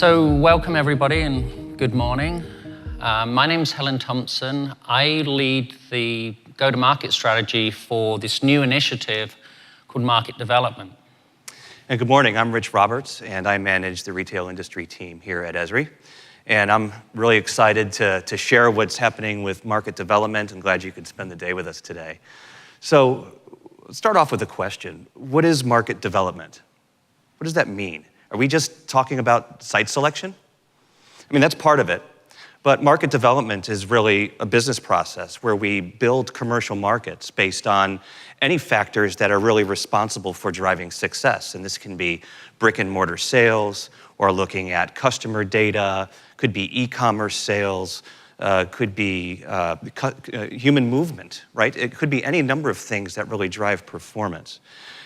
So welcome everybody and good morning. My name's Helen Thompson. I lead the go-to-market strategy for this new initiative called Market Development. And good morning, I'm Rich Roberts, and I manage the retail industry team here at Esri. And I'm really excited to share what's happening with market development. I'm glad you could spend the day with us today. So let's start off with a question. What is market development? What does that mean? Are we just talking about site selection? I mean, that's part of it. But market development is really a business process where we build commercial markets based on any factors that are really responsible for driving success. And this can be brick and mortar sales, or looking at customer data, could be e-commerce sales, could be human movement, right? It could be any number of things that really drive performance.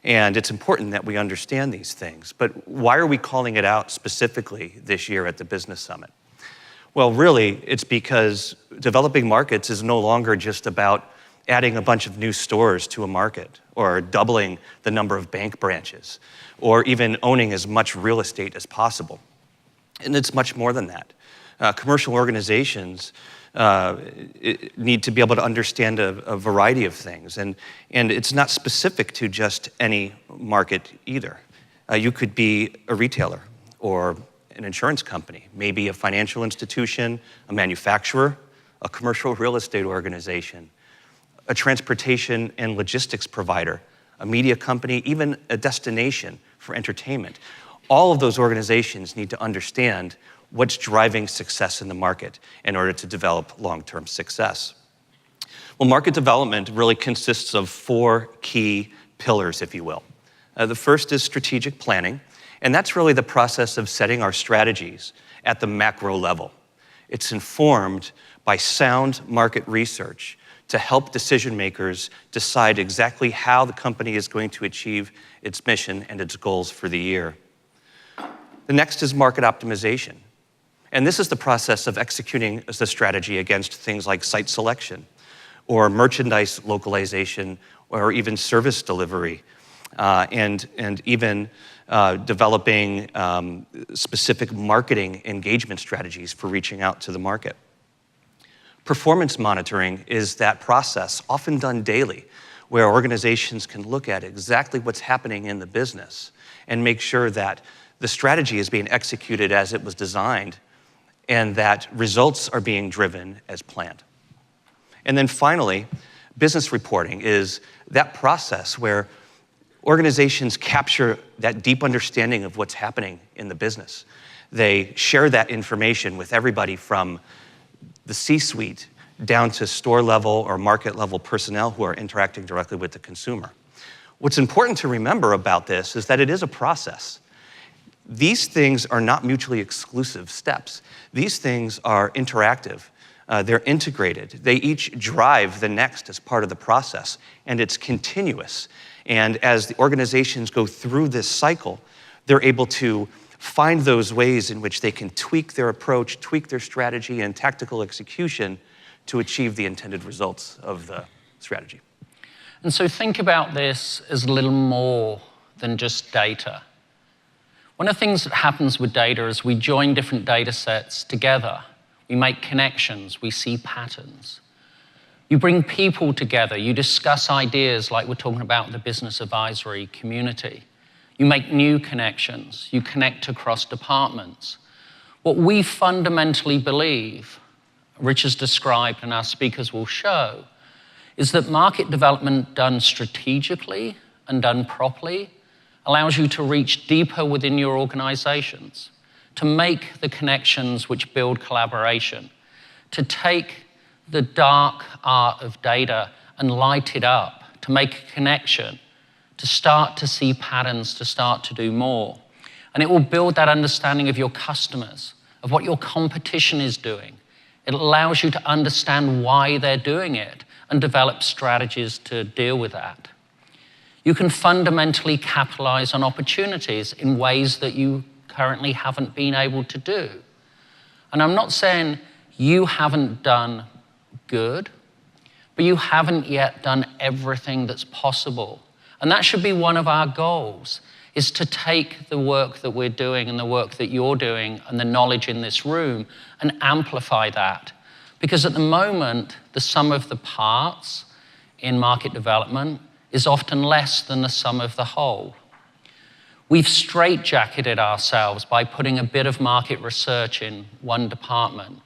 And it's important that we understand these things. But why are we calling it out specifically this year at the Business Summit? Well, really, it's because developing markets is no longer just about adding a bunch of new stores to a market, or doubling the number of bank branches, or even owning as much real estate as possible. And it's much more than that. Commercial organizations need to be able to understand a variety of things, and it's not specific to just any market either. You could be a retailer, or an insurance company, maybe a financial institution, a manufacturer, a commercial real estate organization, a transportation and logistics provider, a media company, even a destination for entertainment. All of those organizations need to understand what's driving success in the market in order to develop long-term success. Well, market development really consists of four key pillars, if you will. The first is strategic planning, and that's really the process of setting our strategies at the macro level. It's informed by sound market research to help decision makers decide exactly how the company is going to achieve its mission and its goals for the year. The next is market optimization. And this is the process of executing the strategy against things like site selection, or merchandise localization, or even service delivery, and even developing specific marketing engagement strategies for reaching out to the market. Performance monitoring is that process, often done daily, where organizations can look at exactly what's happening in the business and make sure that the strategy is being executed as it was designed, and that results are being driven as planned. And then finally, business reporting is that process where organizations capture that deep understanding of what's happening in the business. They share that information with everybody from the C-suite down to store level or market level personnel who are interacting directly with the consumer. What's important to remember about this is that it is a process. These things are not mutually exclusive steps. These things are interactive. They're integrated. They each drive the next as part of the process, and it's continuous. And as the organizations go through this cycle, they're able to find those ways in which they can tweak their approach, tweak their strategy and tactical execution to achieve the intended results of the strategy. And so think about this as a little more than just data. One of the things that happens with data is we join different data sets together. We make connections, we see patterns. You bring people together, you discuss ideas like we're talking about in the business advisory community. You make new connections, you connect across departments. What we fundamentally believe, Rich has described and our speakers will show, is that market development done strategically and done properly allows you to reach deeper within your organizations, to make the connections which build collaboration, to take the dark art of data and light it up, to make a connection, to start to see patterns, to start to do more. And it will build that understanding of your customers, of what your competition is doing. It allows you to understand why they're doing it and develop strategies to deal with that. You can fundamentally capitalize on opportunities in ways that you currently haven't been able to do. And I'm not saying you haven't done good, but you haven't yet done everything that's possible. And that should be one of our goals, is to take the work that we're doing and the work that you're doing and the knowledge in this room and amplify that. Because at the moment, the sum of the parts in market development is often less than the sum of the whole. We've straitjacketed ourselves by putting a bit of market research in one department,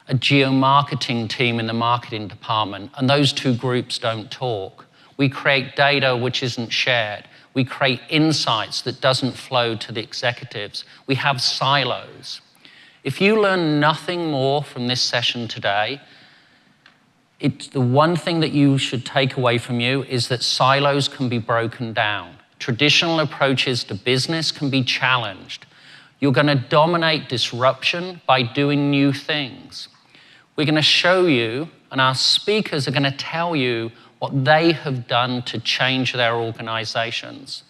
a geo-marketing team in the marketing department, and those two groups don't talk. We create data which isn't shared. We create insights that doesn't flow to the executives. We have silos. If you learn nothing more from this session today, the one thing that you should take away from you is that silos can be broken down. Traditional approaches to business can be challenged. You're going to dominate disruption by doing new things. We're going to show you, and our speakers are going to tell you what they have done to change their organizations.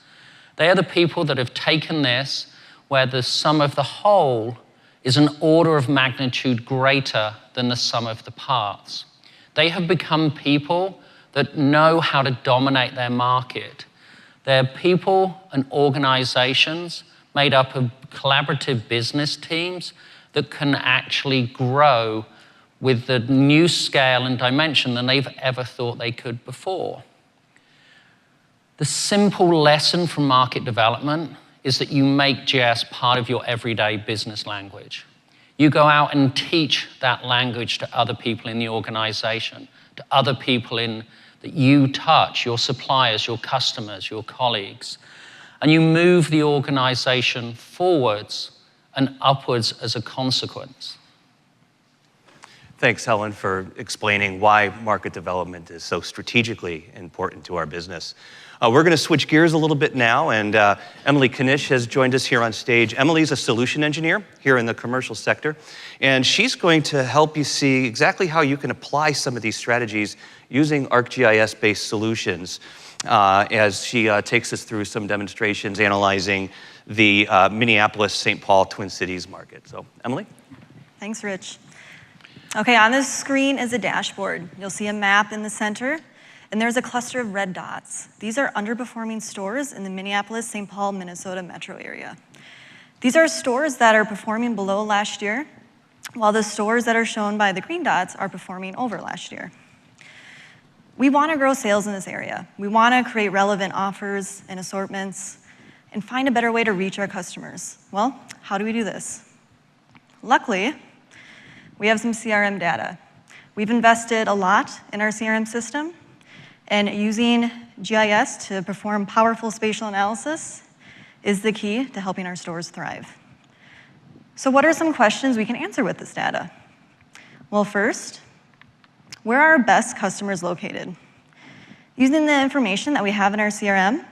They are the people that have taken this where the sum of the whole is an order of magnitude greater than the sum of the parts. They have become people that know how to dominate their market. They're people and organizations made up of collaborative business teams that can actually grow with the new scale and dimension than they've ever thought they could before. The simple lesson from market development is that you make GIS part of your everyday business language. You go out and teach that language to other people in the organization, to other people that you touch, your suppliers, your customers, your colleagues, and you move the organization forwards and upwards as a consequence. Thanks, Helen, for explaining why market development is so strategically important to our business. We're going to switch gears a little bit now, and Emily Knish has joined us here on stage. Emily's a solution engineer here in the commercial sector, and she's going to help you see exactly how you can apply some of these strategies using ArcGIS-based solutions as she takes us through some demonstrations analyzing the Minneapolis-St. Paul Twin Cities market. So, Emily? Thanks, Rich. Okay, on this screen is a dashboard. You'll see a map in the center, and there's a cluster of red dots. These are underperforming stores in the Minneapolis-St. Paul, Minnesota metro area. These are stores that are performing below last year, while the stores that are shown by the green dots are performing over last year. We want to grow sales in this area. We want to create relevant offers and assortments and find a better way to reach our customers. Well, how do we do this? Luckily, we have some CRM data. We've invested a lot in our CRM system, and using GIS to perform powerful spatial analysis is the key to helping our stores thrive. So what are some questions we can answer with this data? Well, first, where are our best customers located? Using the information that we have in our CRM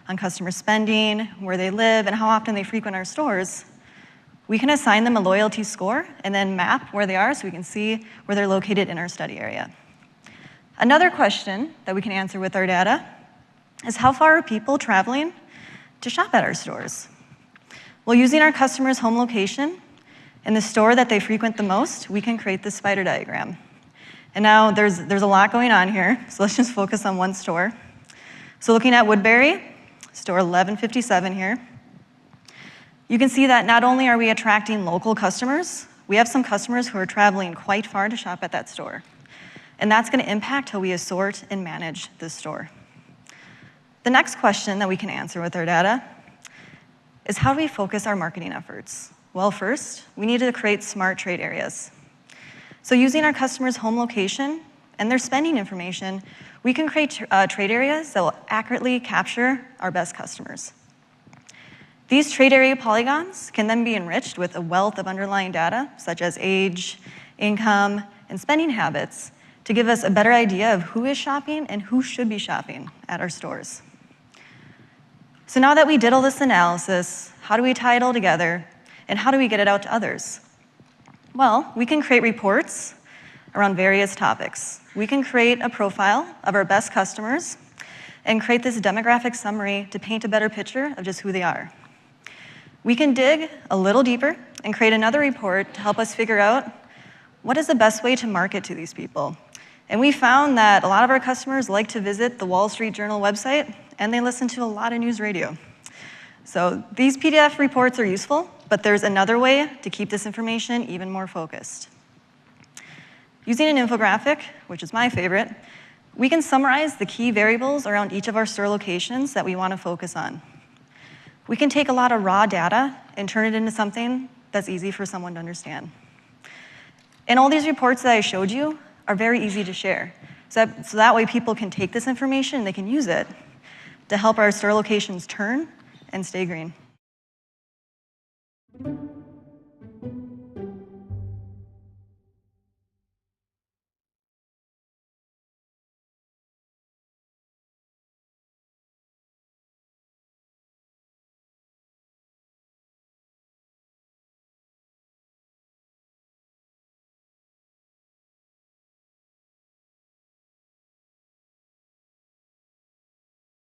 on customer spending, where they live, and how often they frequent our stores, we can assign them a loyalty score and then map where they are so we can see where they're located in our study area. Another question that we can answer with our data is how far are people traveling to shop at our stores? Well, using our customer's home location and the store that they frequent the most, we can create this spider diagram. And now there's a lot going on here, so let's just focus on one store. So looking at Woodbury, store 1157 here, you can see that not only are we attracting local customers, we have some customers who are traveling quite far to shop at that store. And that's going to impact how we assort and manage this store. The next question that we can answer with our data is how do we focus our marketing efforts? Well, first, we need to create smart trade areas. So using our customer's home location and their spending information, we can create trade areas that will accurately capture our best customers. These trade area polygons can then be enriched with a wealth of underlying data, such as age, income, and spending habits, to give us a better idea of who is shopping and who should be shopping at our stores. So now that we did all this analysis, how do we tie it all together, and how do we get it out to others? Well, we can create reports around various topics. We can create a profile of our best customers and create this demographic summary to paint a better picture of just who they are. We can dig a little deeper and create another report to help us figure out what is the best way to market to these people. And we found that a lot of our customers like to visit the Wall Street Journal website, and they listen to a lot of news radio. So these PDF reports are useful, but there's another way to keep this information even more focused. Using an infographic, which is my favorite, we can summarize the key variables around each of our store locations that we want to focus on. We can take a lot of raw data and turn it into something that's easy for someone to understand. And all these reports that I showed you are very easy to share. So that way people can take this information and they can use it to help our store locations turn and stay green.